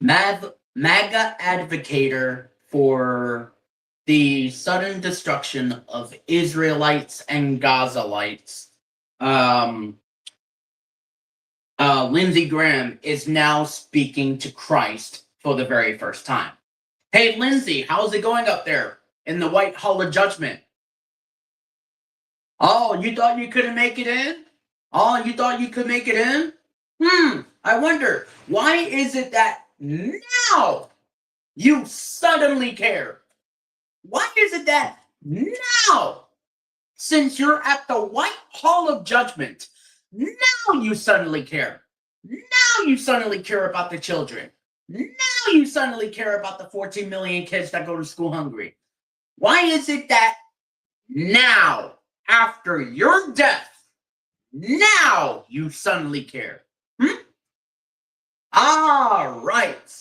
MAGA advocator for the sudden destruction of Israelites and Gazalites. Lindsey Graham is now speaking to Christ for the very first time. Hey, Lindsey, how's it going up there in the White Hall of Judgment? Oh, you thought you couldn't make it in? Oh, you thought you could make it in? I wonder, why is it that now you suddenly care? Why is it that now, since you're at the White Hall of Judgment, now you suddenly care? Now you suddenly care about the children. Now you suddenly care about the 14 million kids that go to school hungry. Why is it that now, after your death, now you suddenly care? Right.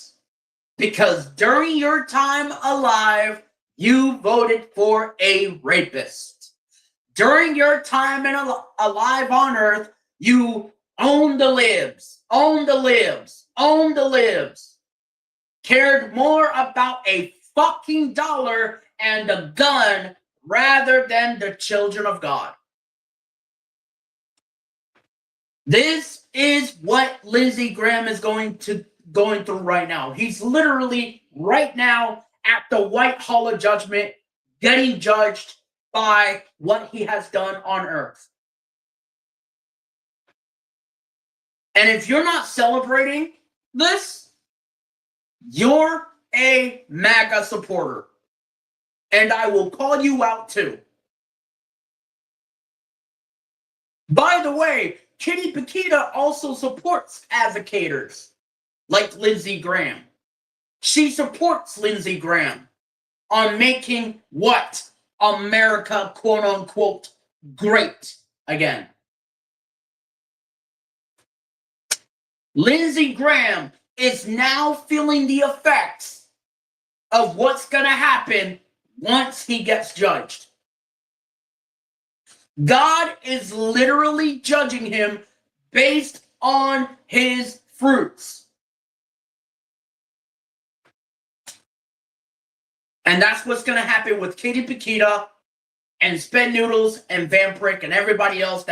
Because during your time alive, you voted for a rapist. During your time alive on earth, you owned the libs, cared more about a fucking dollar and a gun rather than the children of God. This is what Lindsey Graham is going through right now. He's literally right now at the White Hall of Judgment getting judged by what he has done on earth. And if you're not celebrating this, you're a MAGA supporter. And I will call you out too. By the way, Kitty Paquita also supports advocators like Lindsey Graham. She supports Lindsey Graham on making what? America, quote unquote, great again. Lindsey Graham is now feeling the effects of what's going to happen once he gets judged. God is literally judging him based on his fruits. And that's what's going to happen with Katie Paquita and Sped Noodles and Vampiric and everybody else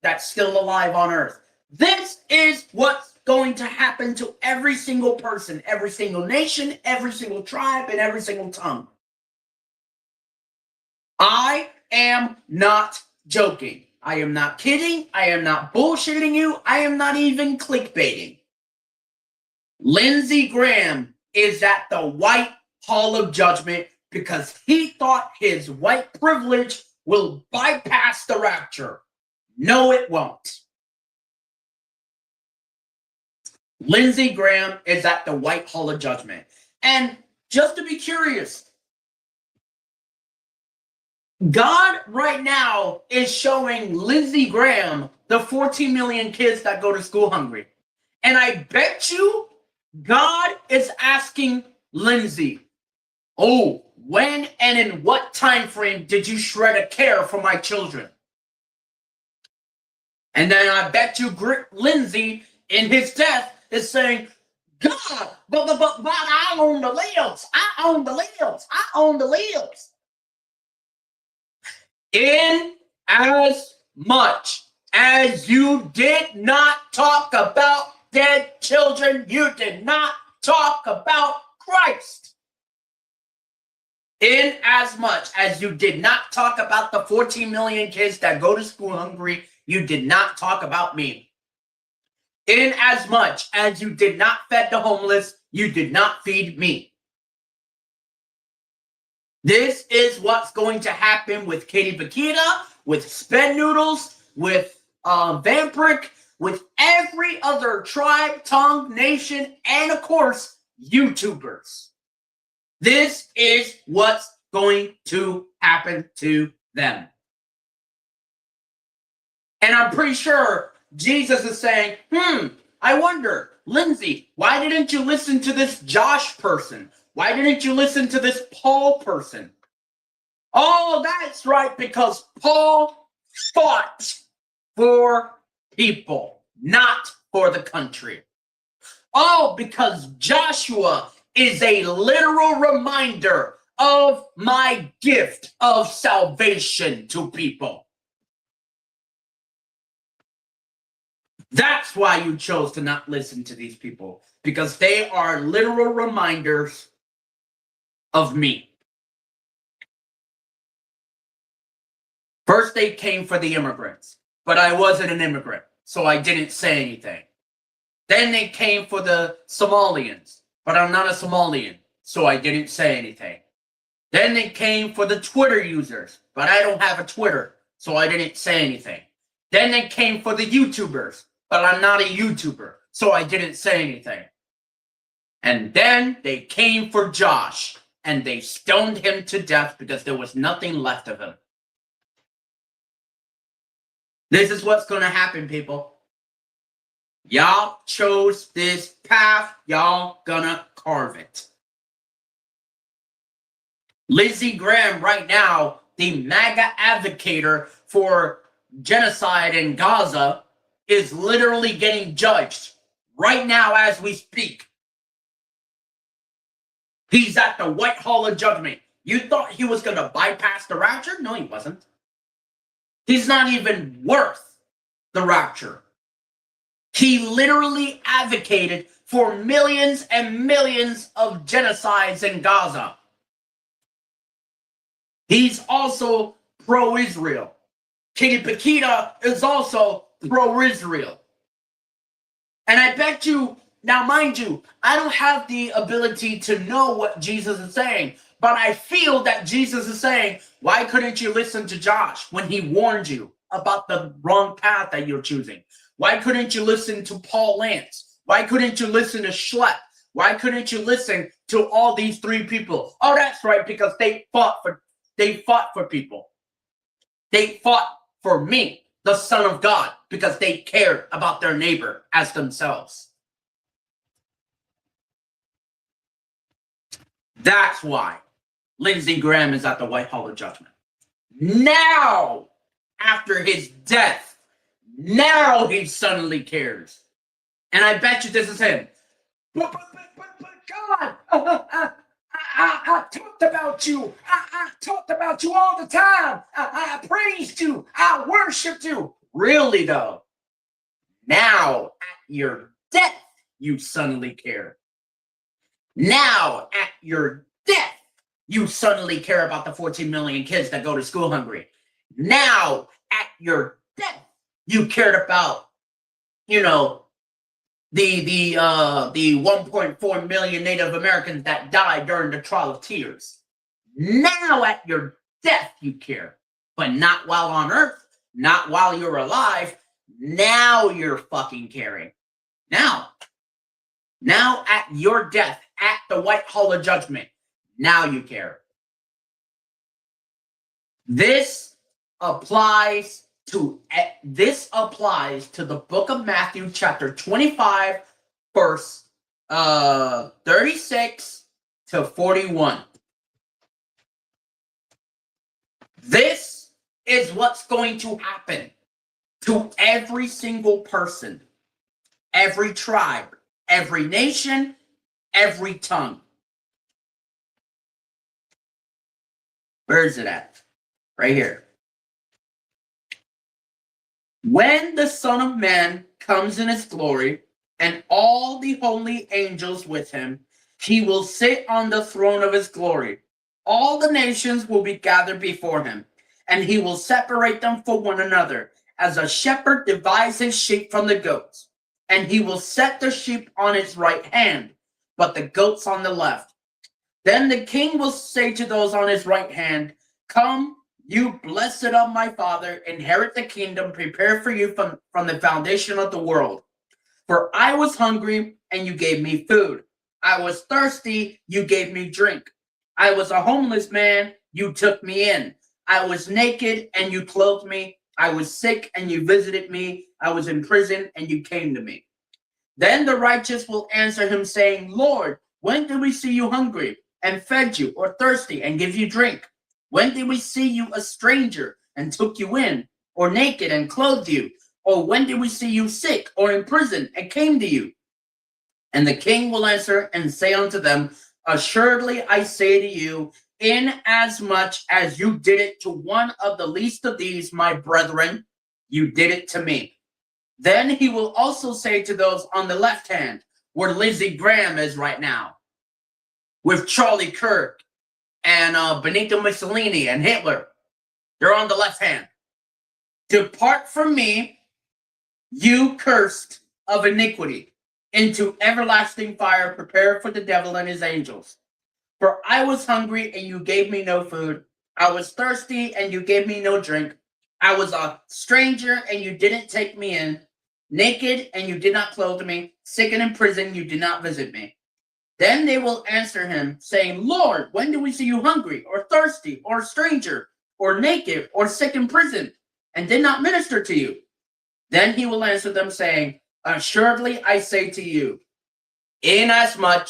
that's still alive on Earth. This is what's going to happen to every single person, every single nation, every single tribe, and every single tongue. I am not joking. I am not kidding. I am not bullshitting you. I am not even clickbaiting. Lindsey Graham is at the White Hall of Judgment because he thought his white privilege will bypass the rapture. No, it won't. Lindsey Graham is at the White Hall of Judgment. And just to be curious, God right now is showing Lindsey Graham the 14 million kids that go to school hungry. And I bet you God is asking Lindsey, oh, when and in what time frame did you shred a care for my children? And then I bet you Lindsey, in his death, is saying, God, but I own the libs. I own the libs. I own the libs. In as much as you did not talk about dead children, you did not talk about Christ. In as much as you did not talk about the 14 million kids that go to school hungry, you did not talk about me. In as much as you did not feed the homeless, you did not feed me. This is what's going to happen with Katie Paquita, with Sped Noodles, with Vampiric, with every other tribe, tongue, nation, and of course, YouTubers. This is what's going to happen to them. And I'm pretty sure Jesus is saying, I wonder, Lindsey, why didn't you listen to this Josh person? Why didn't you listen to this Paul person? Oh, that's right, because Paul fought for people, not for the country. All because Joshua is a literal reminder of my gift of salvation to people. That's why you chose to not listen to these people, because they are literal reminders of me. First, they came for the immigrants, but I wasn't an immigrant, so I didn't say anything. Then they came for the Somalians, but I'm not a Somalian, so I didn't say anything. Then they came for the Twitter users, but I don't have a Twitter, so I didn't say anything. Then they came for the YouTubers, but I'm not a YouTuber, so I didn't say anything. And then they came for Josh, and they stoned him to death because there was nothing left of him. This is what's going to happen, people. Y'all chose this path. Y'all gonna carve it. Lindsey Graham right now, the MAGA advocator for genocide in Gaza, is literally getting judged right now as we speak. He's at the White Hall of Judgment. You thought he was going to bypass the rapture? No, he wasn't. He's not even worth the rapture. He literally advocated for millions and millions of genocides in Gaza. He's also pro-Israel. Kitty Paquita is also pro-Israel. And I bet you, now mind you, I don't have the ability to know what Jesus is saying, but I feel that Jesus is saying, why couldn't you listen to Josh when he warned you about the wrong path that you're choosing? Why couldn't you listen to Paul Lance? Why couldn't you listen to Schlepp? Why couldn't you listen to all these three people? Oh, that's right, because they fought for people. They fought for me, the Son of God, because they cared about their neighbor as themselves. That's why Lindsey Graham is at the White Hall of Judgment. Now, after his death, now he suddenly cares. And I bet you this is him. But God, I talked about you. I talked about you all the time. I praised you. I worshiped you. Really, though, now at your death, you suddenly care. Now at your death, you suddenly care about the 14 million kids that go to school hungry. Now at your death, you cared about, the 1.4 million Native Americans that died during the Trial of Tears. Now at your death you care, but not while on earth, not while you're alive. Now you're fucking caring. Now at your death, at the White Hall of Judgment, now you care. This applies to the book of Matthew, chapter 25, verse 36 to 41. This is what's going to happen to every single person, every tribe, every nation, every tongue. Where is it at? Right here. When the Son of Man comes in his glory, and all the holy angels with him, he will sit on the throne of his glory. All the nations will be gathered before him, and he will separate them from one another, as a shepherd divides his sheep from the goats. And he will set the sheep on his right hand, but the goats on the left. Then the king will say to those on his right hand, "Come, you blessed of my Father, inherit the kingdom prepared for you from the foundation of the world. For I was hungry, and you gave me food. I was thirsty, you gave me drink. I was a homeless man, you took me in. I was naked, and you clothed me. I was sick, and you visited me. I was in prison, and you came to me." Then the righteous will answer him, saying, "Lord, when did we see you hungry, and fed you, or thirsty, and give you drink? When did we see you a stranger and took you in, or naked and clothed you? Or when did we see you sick or in prison and came to you?" And the king will answer and say unto them, assuredly I say to you, inasmuch as you did it to one of the least of these, my brethren, you did it to me. Then he will also say to those on the left hand, where Lindsey Graham is right now, with Charlie Kirk and Benito Mussolini and Hitler. They're on the left hand. Depart from me, you cursed of iniquity, into everlasting fire prepared for the devil and his angels. For I was hungry, and you gave me no food. I was thirsty, and you gave me no drink. I was a stranger, and you didn't take me in. Naked, and you did not clothe me. Sick and in prison, you did not visit me. Then they will answer him, saying, Lord, when did we see you hungry, or thirsty, or a stranger, or naked, or sick in prison, and did not minister to you? Then he will answer them, saying, assuredly I say to you, inasmuch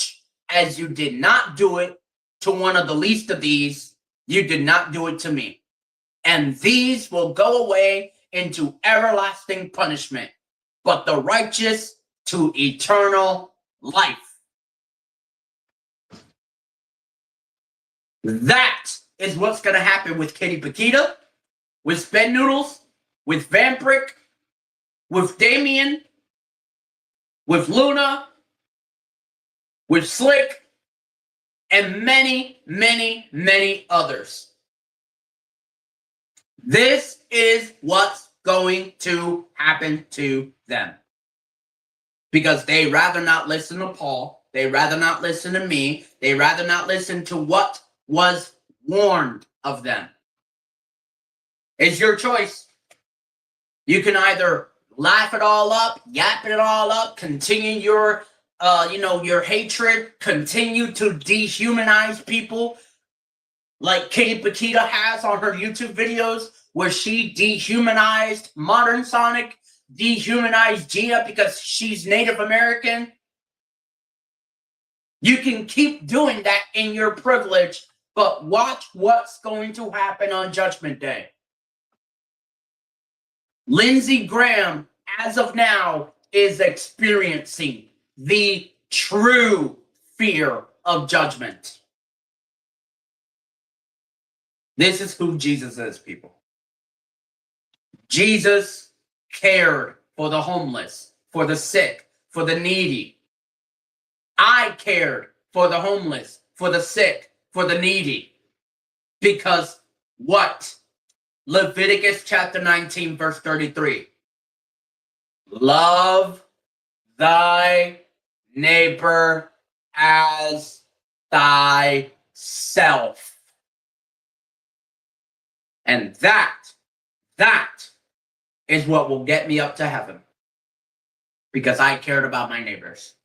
as you did not do it to one of the least of these, you did not do it to me. And these will go away into everlasting punishment, but the righteous to eternal life. That is what's going to happen with Kitty Paquita, with Spin Noodles, with Vamprick, with Damien, with Luna, with Slick, and many, many, many others. This is what's going to happen to them. Because they rather not listen to Paul. They rather not listen to me. They rather not listen to what was warned of them. It's your choice. You can either laugh it all up, yap it all up, continue your your hatred, continue to dehumanize people like Kitty Paquita has on her YouTube videos, where she dehumanized Modern Sonic, dehumanized Gia because she's Native American. You can keep doing that in your privilege, but watch what's going to happen on Judgment Day. Lindsey Graham, as of now, is experiencing the true fear of judgment. This is who Jesus is, people. Jesus cared for the homeless, for the sick, for the needy. I cared for the homeless, for the sick, for the needy. Because what? Leviticus chapter 19, verse 33. Love thy neighbor as thyself. And that is what will get me up to heaven. Because I cared about my neighbors.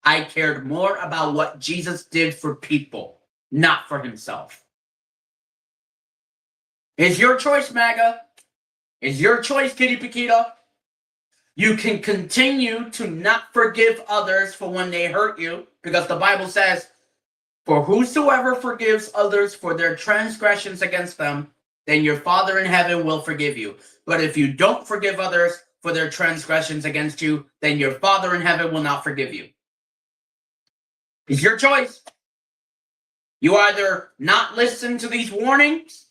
I cared more about what Jesus did for people, not for himself. It's your choice, MAGA. It's your choice, Kitty Paquita. You can continue to not forgive others for when they hurt you, because the Bible says, for whosoever forgives others for their transgressions against them, then your Father in heaven will forgive you. But if you don't forgive others for their transgressions against you, then your Father in heaven will not forgive you. It's your choice. You either not listen to these warnings,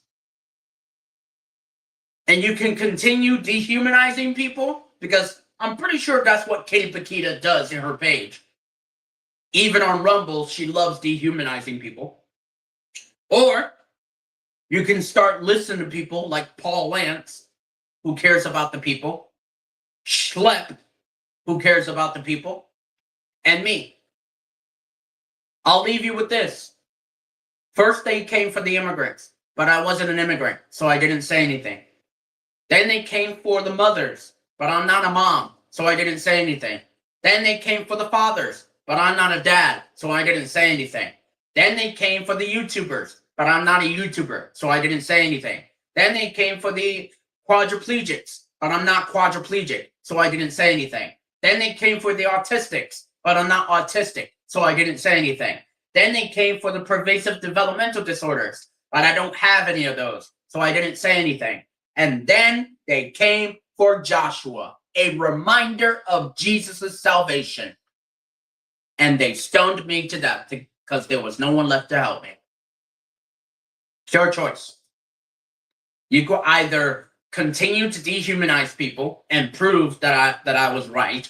and you can continue dehumanizing people, because I'm pretty sure that's what Kitty Paquita does in her page. Even on Rumble, she loves dehumanizing people. Or you can start listening to people like Paul Lance, who cares about the people, Schlepp, who cares about the people, and me. I'll leave you with this. First, they came for the immigrants, but I wasn't an immigrant, so I didn't say anything. Then they came for the mothers, but I'm not a mom, so I didn't say anything. Then they came for the fathers, but I'm not a dad, so I didn't say anything. Then they came for the YouTubers, but I'm not a YouTuber, so I didn't say anything. Then they came for the quadriplegics, but I'm not quadriplegic, so I didn't say anything. Then they came for the autistics, but I'm not autistic, so I didn't say anything. Then they came for the pervasive developmental disorders, but I don't have any of those, so I didn't say anything. And then they came for Joshua, a reminder of Jesus' salvation. and they stoned me to death because there was no one left to help me. It's your choice. You could either continue to dehumanize people and prove that I was right,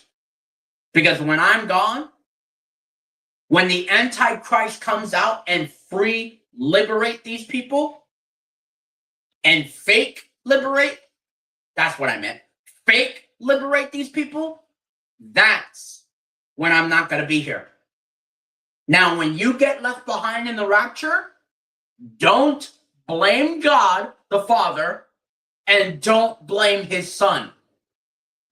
because when I'm gone, when the Antichrist comes out and free liberate these people and fake liberate, that's what I meant. Fake liberate these people, that's when I'm not going to be here. Now, when you get left behind in the rapture, don't blame God, the Father, and don't blame his Son.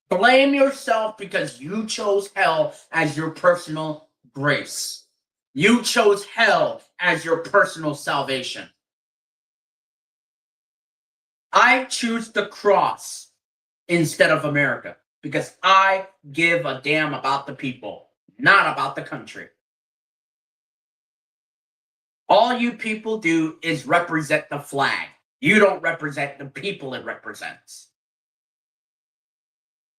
Blame yourself because you chose hell as your personal grace. You chose hell as your personal salvation. I choose the cross instead of America because I give a damn about the people, not about the country. All you people do is represent the flag. You don't represent the people it represents.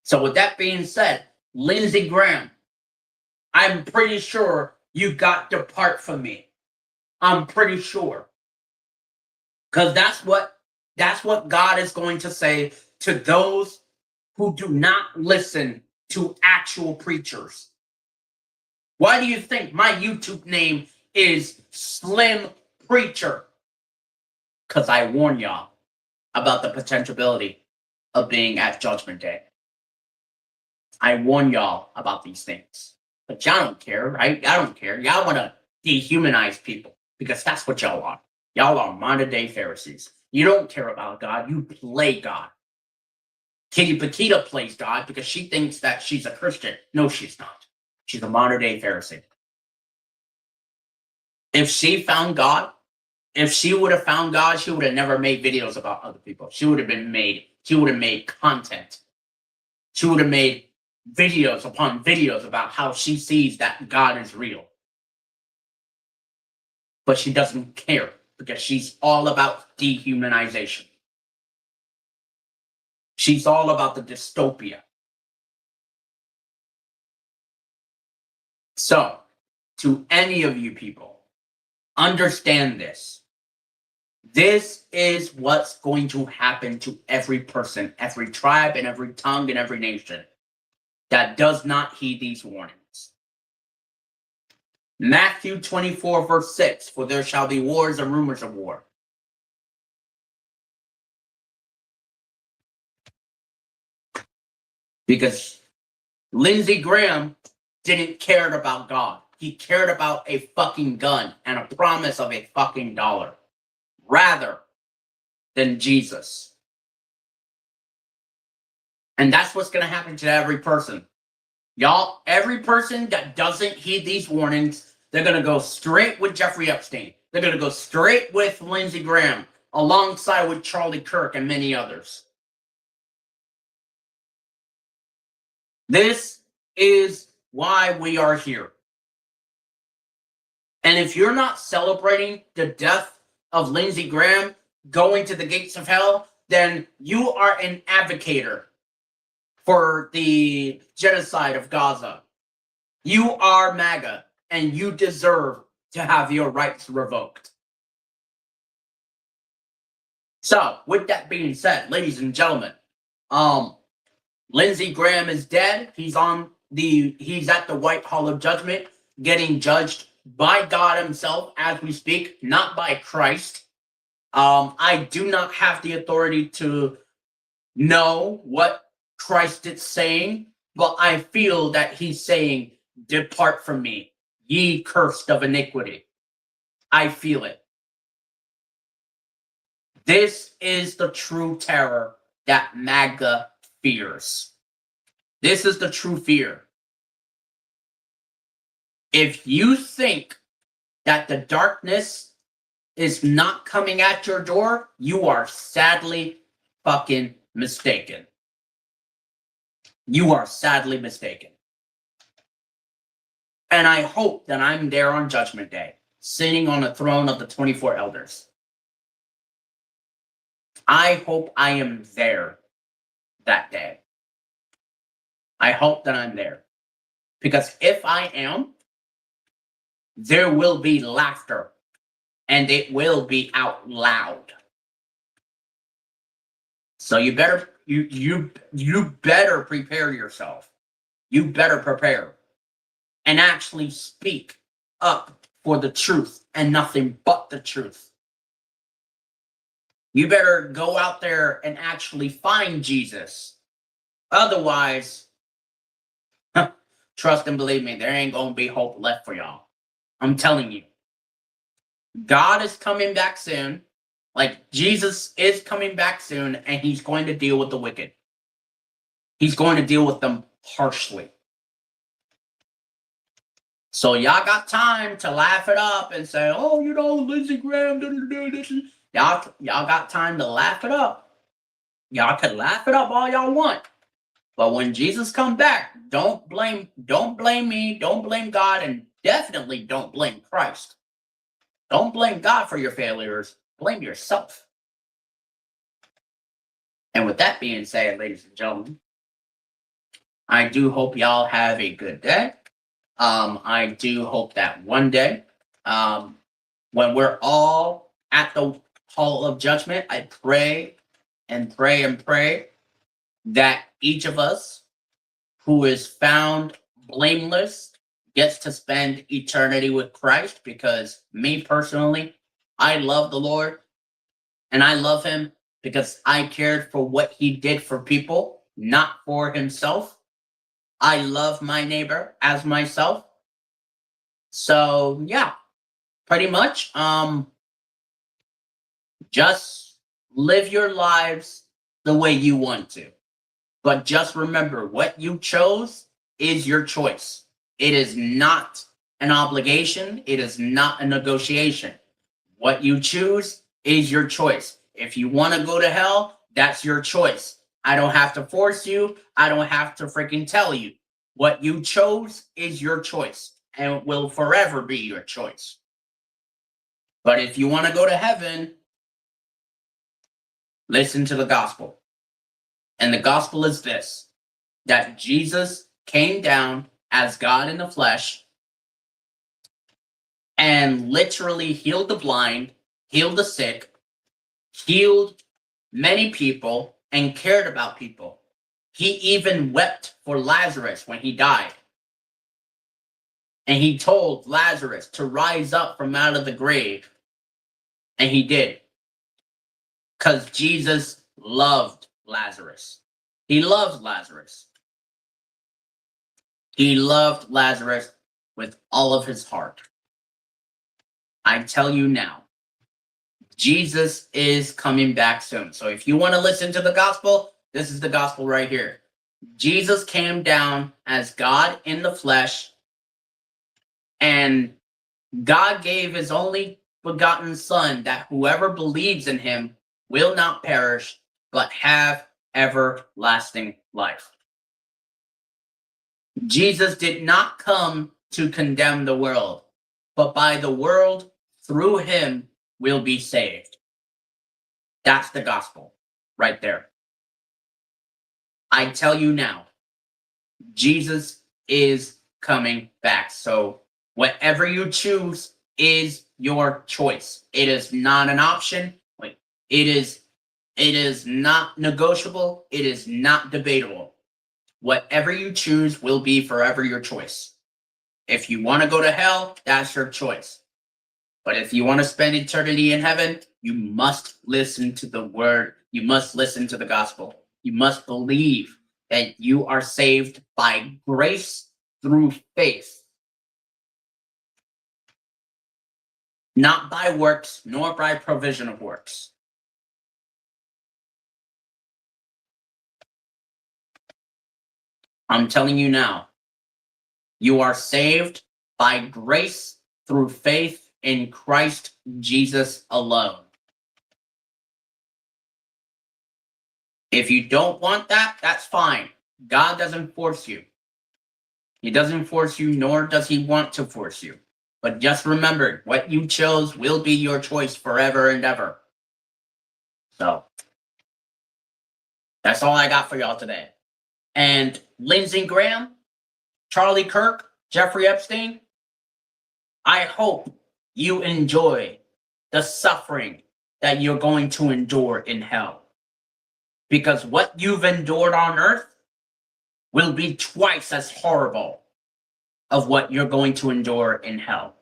So with that being said, Lindsey Graham, I'm pretty sure you got depart from me. I'm pretty sure. Because that's what God is going to say to those who do not listen to actual preachers. Why do you think my YouTube name is Slim Preacher? Because I warn y'all about the potentiality of being at Judgment Day. I warn y'all about these things. But y'all don't care, right? Y'all don't care. Y'all want to dehumanize people because that's what y'all are. Y'all are modern day Pharisees. You don't care about God. You play God. Kitty Paquita plays God because she thinks that she's a Christian. No, she's not. She's a modern day Pharisee. If she found God, if she would have found God, she would have never made videos about other people. She would have made content. She would have made videos upon videos about how she sees that God is real. But she doesn't care because she's all about dehumanization. She's all about the dystopia. So, to any of you people, understand this. This is what's going to happen to every person, every tribe, and every tongue, and every nation that does not heed these warnings. Matthew 24, verse 6, for there shall be wars and rumors of war. Because Lindsey Graham didn't care about God. He cared about a fucking gun and a promise of a fucking dollar rather than Jesus. And that's what's going to happen to every person. Y'all, every person that doesn't heed these warnings, they're going to go straight with Jeffrey Epstein. They're going to go straight with Lindsey Graham, alongside with Charlie Kirk and many others. This is why we are here. And if you're not celebrating the death of Lindsey Graham going to the gates of hell, then you are an advocator for the genocide of Gaza. You are MAGA, and you deserve to have your rights revoked. So, with that being said, ladies and gentlemen, Lindsey Graham is dead. He's at the White Hall of Judgment, getting judged by God himself as we speak, not by Christ. I do not have the authority to know what Christ is saying, but I feel that he's saying, depart from me, ye cursed of iniquity. I feel it. This is the true terror that MAGA fears. This is the true fear. If you think that the darkness is not coming at your door, you are sadly fucking mistaken. You are sadly mistaken. And I hope that I'm there on Judgment Day, sitting on the throne of the 24 elders. I hope I am there that day. I hope that I'm there. Because if I am, there will be laughter, and it will be out loud. So you better you better prepare yourself. You better prepare and actually speak up for the truth and nothing but the truth. You better go out there and actually find Jesus. Otherwise, trust and believe me, there ain't gonna be hope left for y'all. I'm telling you. God is coming back soon. Like, Jesus is coming back soon, and he's going to deal with the wicked. He's going to deal with them harshly. So y'all got time to laugh it up and say, oh, Lindsey Graham, this. Y'all got time to laugh it up. Y'all can laugh it up all y'all want. But when Jesus comes back, don't blame me, don't blame God, and definitely don't blame Christ. Don't blame God for your failures. Blame yourself. And with that being said, ladies and gentlemen, I do hope y'all have a good day. I do hope that one day, when we're all at the hall of judgment, I pray and pray and pray that each of us who is found blameless gets to spend eternity with Christ, because me personally, I love the Lord, and I love him because I cared for what he did for people, not for himself. I love my neighbor as myself. So yeah, pretty much, just live your lives the way you want to. But just remember, what you chose is your choice. It is not an obligation. It is not a negotiation. What you choose is your choice. If you want to go to hell, that's your choice. I don't have to force you. I don't have to freaking tell you. What you chose is your choice, and it will forever be your choice. But if you want to go to heaven, listen to the gospel. And the gospel is this: that Jesus came down as God in the flesh and literally healed the blind, healed the sick, healed many people, and cared about people. He even wept for Lazarus when he died. And he told Lazarus to rise up from out of the grave. And he did. Because Jesus loved Lazarus. He loved Lazarus. He loved Lazarus with all of his heart. I tell you now, Jesus is coming back soon. So if you want to listen to the gospel, this is the gospel right here. Jesus came down as God in the flesh, and God gave his only begotten Son, that whoever believes in him will not perish, but have everlasting life. Jesus did not come to condemn the world, but by the world, through him, will be saved. That's the gospel right there. I tell you now, Jesus is coming back. So whatever you choose is your choice. It is not an option. It is not negotiable. It is not debatable. Whatever you choose will be forever your choice. If you want to go to hell, that's your choice. But if you want to spend eternity in heaven, you must listen to the word. You must listen to the gospel. You must believe that you are saved by grace through faith, not by works, nor by provision of works. I'm telling you now, you are saved by grace through faith in Christ Jesus alone. If you don't want that, that's fine. God doesn't force you. He doesn't force you, nor does he want to force you. But just remember, what you chose will be your choice forever and ever. So, that's all I got for y'all today. And Lindsey Graham, Charlie Kirk, Jeffrey Epstein, I hope you enjoy the suffering that you're going to endure in hell. Because what you've endured on earth will be twice as horrible of what you're going to endure in hell.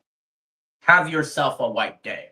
Have yourself a white day.